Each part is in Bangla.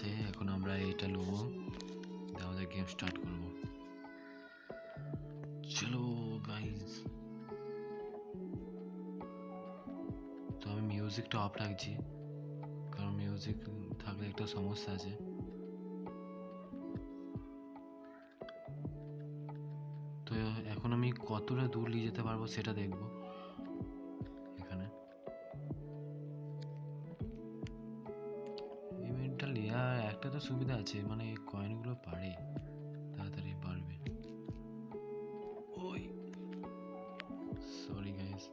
আছে, এখন আমরা এটা নেবো, আমাদের গেম স্টার্ট করবো। চলো গাইজ, তো আমি মিউজিকটা অফ রাখছি, কারণ মিউজিক থাকলে একটা সমস্যা আছে। তো এখন আমি কতটা দূর নিয়ে যেতে পারবো সেটা দেখবো। এখানে ইভেন্টটা নেওয়ার একটা তো সুবিধা আছে, মানে কয়েনগুলো পারে তাড়াতাড়ি বাড়বে। ওই সরি গাইস,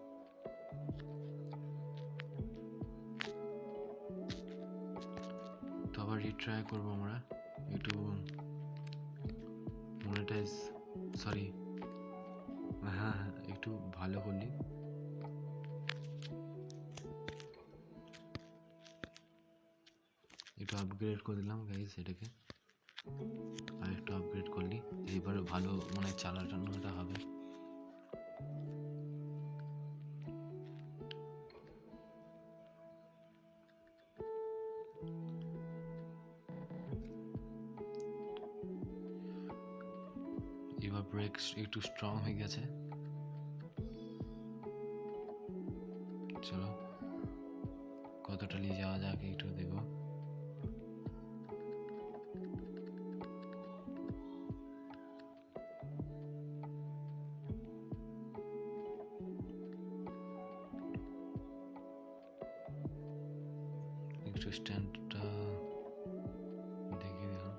তো আবার রিট্রাই করবো আমরা, একটু মনিটাইজ, সরি হ্যাঁ একটু ভালো করলি। একটু আপগ্রেড করে দিলাম গাইস এটাকে, আর একটু আপগ্রেড করলি এইবারে ভালো মানে চালার জন্য এটা হবে। এবার ব্রেক একটু স্ট্রং হয়ে গেছে। চলো কতটা নিয়ে যাওয়া যাক একটু দেখো। একটু স্ট্যান্ডটা দেখিয়ে দিলাম।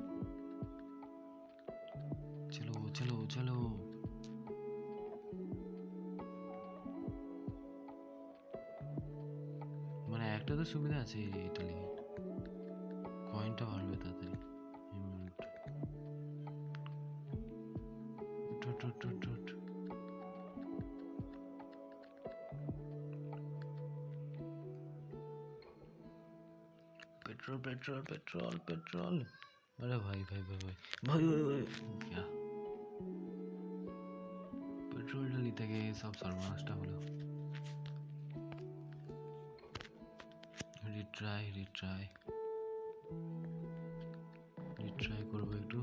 চলো চলো চলো, মানে একটা তো সুবিধা আছে, এটা নিয়ে কয়েনটা বাড়বে তাড়াতাড়ি। पेट्रोल पेट्रोल पेट्रोल पेट्रोल, अरे भाई भाई भाई भाई भाई भाई भाई क्या পেট্রোলটা নিতে গিয়ে সব সর্বনাশটা হলো। রিট্রাই রিট্রাই রিট্রাই করবো একটু।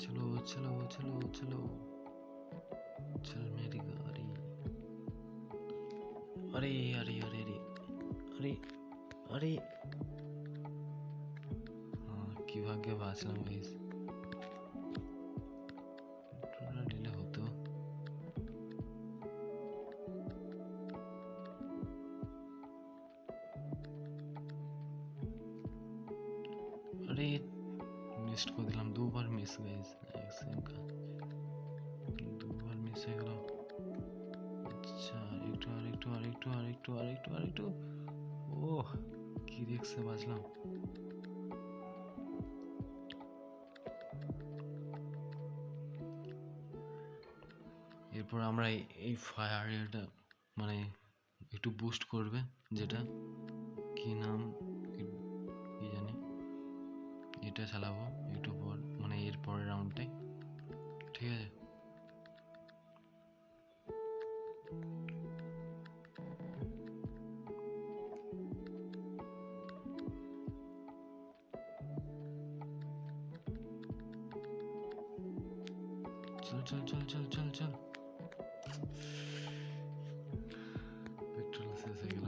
चलो चलो चलो चलो चल मेरी गाड़ी। अरे अरे अरे अरे अरे अरे हाँ কি ভাগ্যে বাঁচলাম গাইস, পেট্রোলটা নিলে হতো। अरे মিস করে দিলাম, দুবার মিস গাইস, এক সেকেন্ড দুবার মিস হয়ে গেল। আচ্ছা একটু আর একটু আর একটু আর একটু আর একটু আর একটু, ও কি দেখছে বাঁচলাম। এরপর আমরা এই ফায়ার এটা মানে একটু বুস্ট করবে, যেটা কি নাম কি জানি, এটা চালাবো একটু পর, মানে এর পরের রাউন্ডটাই, ঠিক আছে। চল চল চল চল চল চল, পেট্রোল শেষ হয়ে গেল।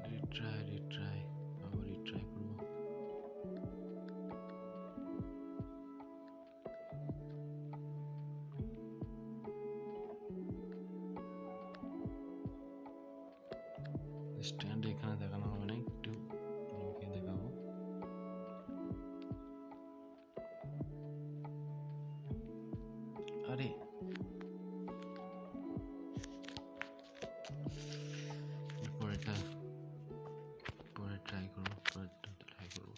রিট্রাই রিট্রাই আবার রিট্রাই করবো। স্ট্যান্ড এখানে দেখানো হবে না, একটু মুখে দেখাবো। আরে পরেরটা পরে ট্রাই করবো, পরেরটা ট্রাই করবো।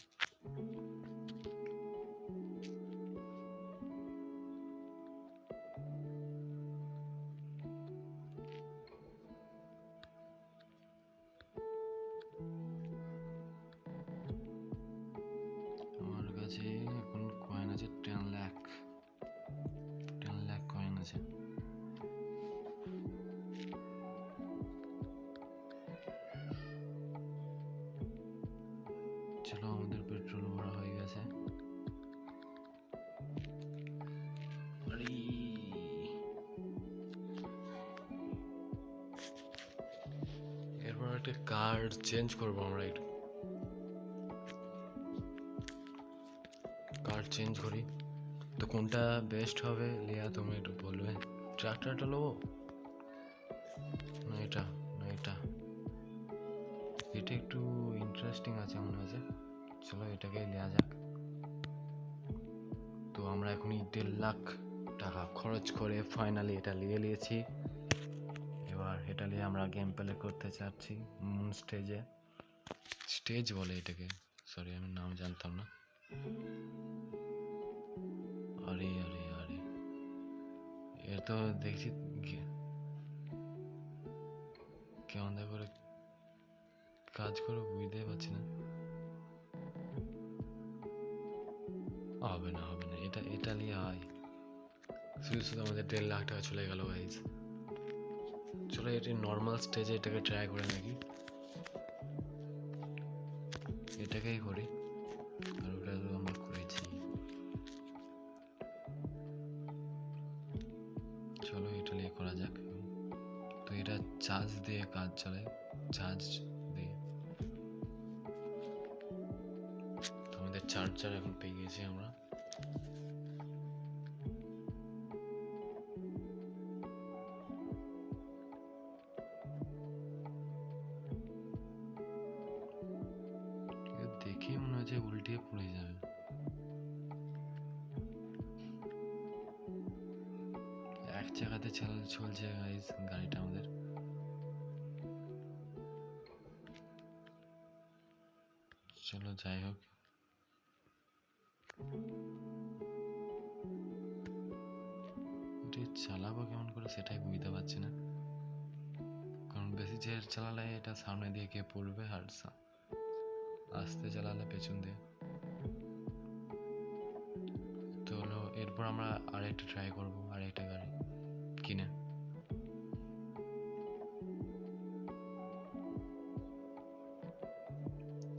কাছে এখন কয়েন আছে 10 লাখ কয়েন আছে। চলো আমাদের পেট্রোল ভরা হয়ে গেছে। আরে এরপর একটা কার্ড চেঞ্জ করবো আমরা, একটু কার্ড চেঞ্জ করি। তো কোনটা বেস্ট হবে লিয়া তুমি একটু বলবে। ট্রাক্টরটা নেবো না এটা, এটা একটু ইন্টারেস্টিং আছে মনে হচ্ছে। চলো এটাকে নেওয়া যাক। তো আমরা এখনই 1.5 লাখ টাকা খরচ করে ফাইনালি এটা নিয়েছি। এবার এটা নিয়ে আমরা গেম প্লে করতে চাচ্ছি মুন স্টেজ বলে এটাকে, সরি আমি নাম জানতাম না। আরে আরে আরে এ তো দেখছি কেমন করে কাজ করে বুঝতে পারছি না। হবে না এটা নিয়ে হয়। শুধু আমাদের 1.5 লাখ টাকা চলে গেল গাইজ। চলো এটি নর্মাল স্টেজে এটাকে ট্রাই করে নাকি, এটাকেই করি। আর ওটা তো আমরা করেছি। চলো এটা নিয়ে করা যাক। তো এটা চার্জ দিয়ে কাজ চলে, চার্জ দিয়ে। তো আমাদের চার্জার এখন পেয়ে গেছি আমরা। দেখে মনে হচ্ছে উল্টিয়ে পড়ে যাবে। এক জায়গাতে চলছে গাইজ গাড়িটা আমাদের। চলো যাই হোক, চালাবো কেমন করে সেটাই বুঝতে পারছি না। কারণ বেশি জের চালালে এটা সামনে দিয়ে গিয়ে পড়বে, আর আস্তে চালালে পেছন দিয়ে। তো হলো এরপর আমরা আরেকটা ট্রাই করবো, আরেকটা গাড়ি কিনে।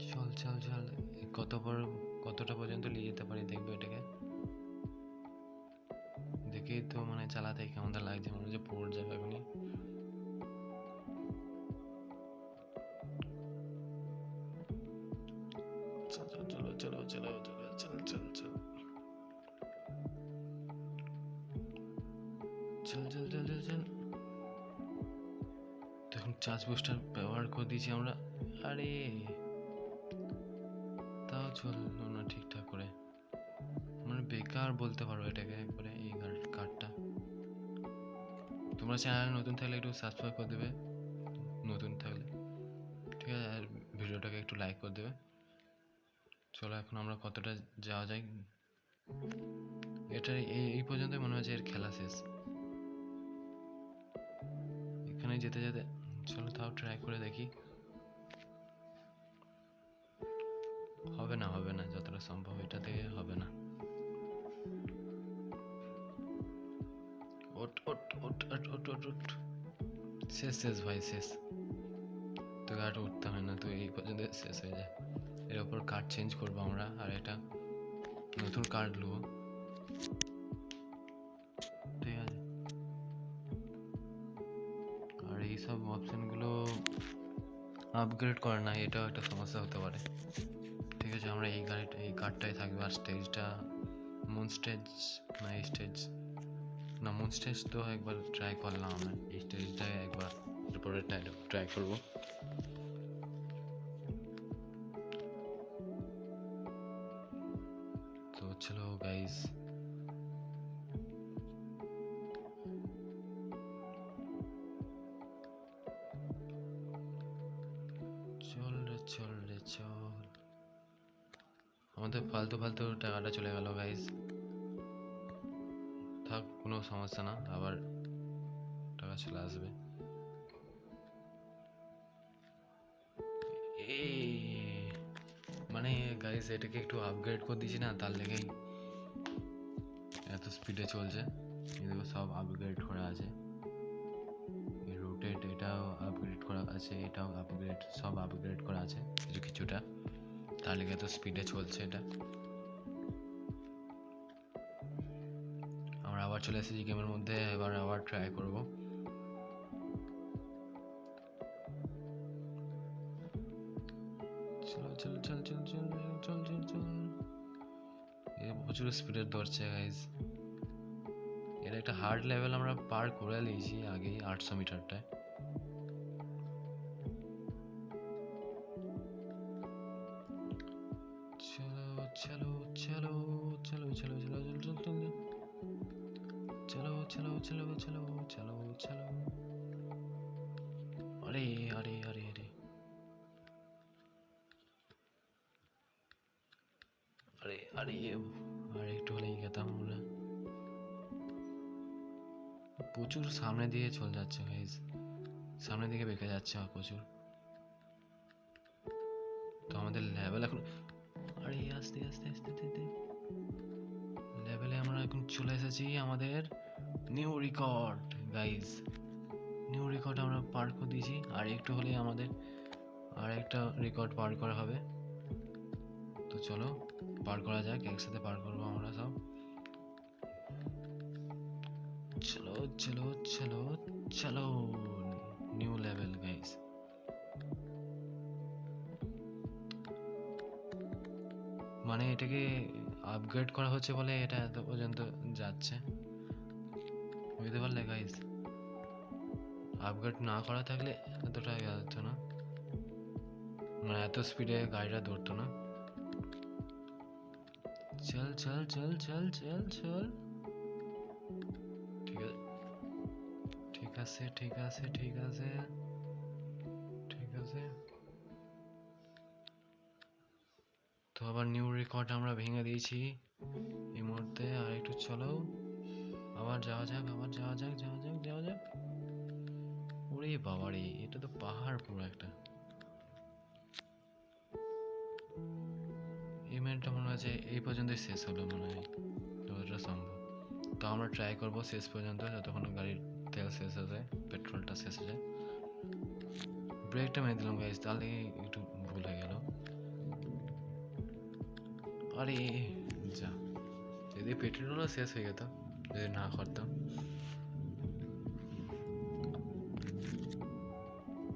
চল কতটা পর্যন্ত নিয়ে যেতে পারি দেখবো এটাকে। দেখেই তো মানে চালাতে কেমন লাগছে, মনে হচ্ছে পড়ে যাবে এখনই। চল। তখন চার্জ বুস্টার ব্যবহার করে দিয়েছি আমরা। আরে তাও চললো না ঠিকঠাক করে, মানে বেকার বলতে পারো এটাকে একবারে। এই কার্ডটা তোমরা চ্যানেল নতুন থাকলে একটু সাবস্ক্রাইব করে দেবে, নতুন থাকলে ঠিক আছে, আর ভিডিওটাকে একটু লাইক করে দেবে। চলো এখন আমরা কতটা যাওয়া যায়। এটা এই পর্যন্ত মনে হচ্ছে এর খেলা শেষ। এখানে যেতে চলো তাও ট্রাই করে দেখি। হবে না যতটা সম্ভব এটা থেকে হবে না। শেষ ভাই শেষ। তো আর উঠতে হয় না, তো এই পর্যন্ত শেষ হয়ে যায়। এর উপর কার্ড চেঞ্জ করবো আমরা, আর এটা নতুন কার্ড নেবো, ঠিক আছে। আর এইসব অপশানগুলো আপগ্রেড করে না, এটাও একটা সমস্যা হতে পারে। ঠিক আছে আমরা এই কার্ডটাই থাকবে। আর স্টেজটা মুন স্টেজ তো একবার ট্রাই করলাম আমরা, এই স্টেজটাই একবার এরপরে ট্রাই করবো। তো চলো গাইস, চল আমাদের ফালতু টাকাটা চলে গেল গাইস। থাক কোনো সমস্যা না, আবার টাকা চলে আসবে। মানে গাইস এটাকে একটু আপগ্রেড করে দিয়েছি না, তার লেগেই এত স্পিডে চলছে। এগুলো সব আপগ্রেড করা আছে, রোটেট এটাও আপগ্রেড করা আছে, এটাও আপগ্রেড, সব আপগ্রেড করা আছে কিছুটা, তার লেগে এত স্পিডে চলছে এটা। আমরা আবার চলে এসেছি গেমের মধ্যে, এবার আবার ট্রাই করব। চলো চলো চল চল চল চল চল চল, এ প্রচুর স্পিডে দৌড়ছে গাইজ। এর একটা হার্ড লেভেল আমরা পার করে নিয়েছি আগেই 800 মিটারটায়। চলো চলো চলো চলো চলো চলো চলো চলো চলো চলো চলো চলো চলো। আরে আরে আরে আরে আরে আরে আর একটু হলেই গেতাম আমরা। প্রচুর সামনে দিয়ে চলে যাচ্ছে গাইজ, সামনের দিকে বেঁকে যাচ্ছে প্রচুর। তো আমাদের লেভেল এখন, আরে আস্তে আস্তে আস্তে আস্তে লেভেলে আমরা এখন চলে এসেছি আমাদের new record guys. New record আমরা পার করে দিয়েছি, আর একটু হলেই আমাদের আর একটা রেকর্ড পার করা হবে। তো চলো পার করা যাক, একসাথে পার করবো আমরা সব। চলো চলো চলো চলো, নিউ লেভেল গাইস। মানে এটাকে আপগ্রেড করা হচ্ছে বলে এটা এত পর্যন্ত যাচ্ছে, বুঝতে পারলে গাইস? আপগ্রেড না করা থাকলে এতটা যেত না, মানে এত স্পিডে গাড়িটা দৌড়তো না। চল চল চল চল চল চল, ঠিক আছে ঠিক আছে ঠিক আছে ঠিক আছে। তো আবার নিউ রেকর্ড আমরা ভেঙে দিয়েছি এই মুহূর্তে। আর একটু চলো, আবার যাওয়া যাক, আবার যাওয়া যাক, যাওয়া যাক, যাওয়া যাক। ওরে বাবা রে, এটা তো পাহাড় পুরো একটা। এই ম্যাচটা মনে হচ্ছে এই পর্যন্তই শেষ হলো মনে হয়, যতটা সম্ভব। তো আমরা ট্রাই করবো শেষ পর্যন্ত, যতক্ষণ গাড়ির তেল শেষ হয়ে যায়, পেট্রোলটা শেষ হয়ে যায়। ব্রেকটা মেরে দিলাম গাইস, তাহলে একটু ভুল হয়ে গেল। আরে যা, যদি পেট্রোলও শেষ হয়ে যেত যদি না করতাম।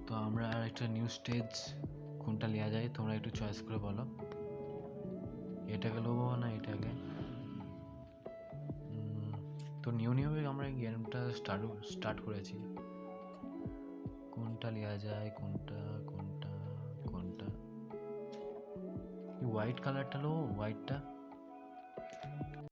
তো আমরা আর একটা নিউ স্টেজ কোনটা নেওয়া যায় তোমরা একটু চয়েস করে বলো, এটাকে নেবো না এটাকে। তো নিউ নিউভাবে আমরা গেমটা স্টার্ট করেছি, কোনটা নেওয়া যায়, কোনটা কোনটা কোনটা? হোয়াইট কালারটা নেবো, হোয়াইটটা।